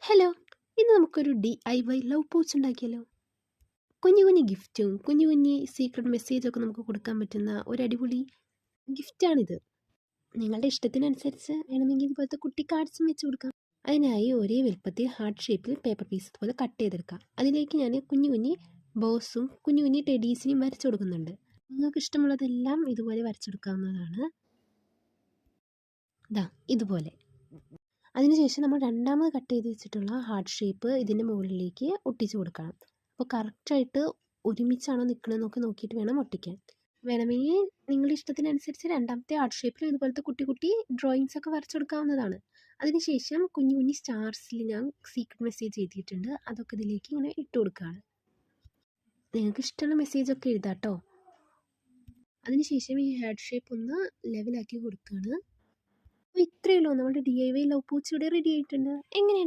Hello, ഇന്ന് നമുക്കൊരു DIY love പോച്ച് ഉണ്ടാക്കിയാലോ? കുഞ്ഞു കുഞ്ഞു ഗിഫ്റ്റും കുഞ്ഞു കുഞ്ഞു സീക്രട്ട് മെസ്സേജൊക്കെ നമുക്ക് കൊടുക്കാൻ പറ്റുന്ന ഒരു അടിപൊളി ഗിഫ്റ്റാണിത്. നിങ്ങളുടെ ഇഷ്ടത്തിനനുസരിച്ച് വേണമെങ്കിൽ ഇതുപോലത്തെ കുട്ടി കാർഡ്സും വെച്ച് കൊടുക്കാം. അതിനായി ഒരേ വലുപ്പത്തിൽ ഹാർട്ട് ഷേപ്പിൽ പേപ്പർ പീസ് ഇതുപോലെ കട്ട് ചെയ്തെടുക്കാം. അതിലേക്ക് ഞാൻ കുഞ്ഞു കുഞ്ഞു ബോസും കുഞ്ഞു കുഞ്ഞു ടെഡീസിനെയും വരച്ചു കൊടുക്കുന്നുണ്ട്. നിങ്ങൾക്ക് ഇഷ്ടമുള്ളതെല്ലാം ഇതുപോലെ വരച്ചെടുക്കാവുന്നതാണ്. ഇതുപോലെ. അതിനുശേഷം നമ്മൾ രണ്ടാമത് കട്ട് ചെയ്ത് വെച്ചിട്ടുള്ള ഹാർട്ട് ഷേപ്പ് ഇതിൻ്റെ മുകളിലേക്ക് ഒട്ടിച്ചു കൊടുക്കണം. അപ്പോൾ കറക്റ്റായിട്ട് ഒരുമിച്ചാണോ നിൽക്കണമെന്നൊക്കെ നോക്കിയിട്ട് വേണം ഒട്ടിക്കാൻ. വേണമെങ്കിൽ നിങ്ങളുടെ ഇഷ്ടത്തിനനുസരിച്ച് രണ്ടാമത്തെ ഹാർട്ട് ഷേപ്പിൽ ഇതുപോലത്തെ കുട്ടി കുട്ടി ഡ്രോയിങ്സ് ഒക്കെ വരച്ചെടുക്കാവുന്നതാണ്. അതിനുശേഷം കുഞ്ഞു കുഞ്ഞു സ്റ്റാർസിൽ ഞാൻ സീക്രട്ട് മെസ്സേജ് എഴുതിയിട്ടുണ്ട്. അതൊക്കെ ഇതിലേക്ക് ഇങ്ങനെ ഇട്ട് കൊടുക്കുകയാണ്. നിങ്ങൾക്ക് ഇഷ്ടമുള്ള മെസ്സേജൊക്കെ എഴുതാം കേട്ടോ. അതിനുശേഷം ഈ ഹാർട്ട് ഷേപ്പ് ഒന്ന് ലെവലാക്കി കൊടുക്കുകയാണ്. അപ്പോൾ ഇത്രയേ ഉള്ളൂ, നമ്മുടെ DIY ലവ് പോച്ച് ഇവിടെ റെഡി ആയിട്ടുണ്ട്. എങ്ങനെയുണ്ട്?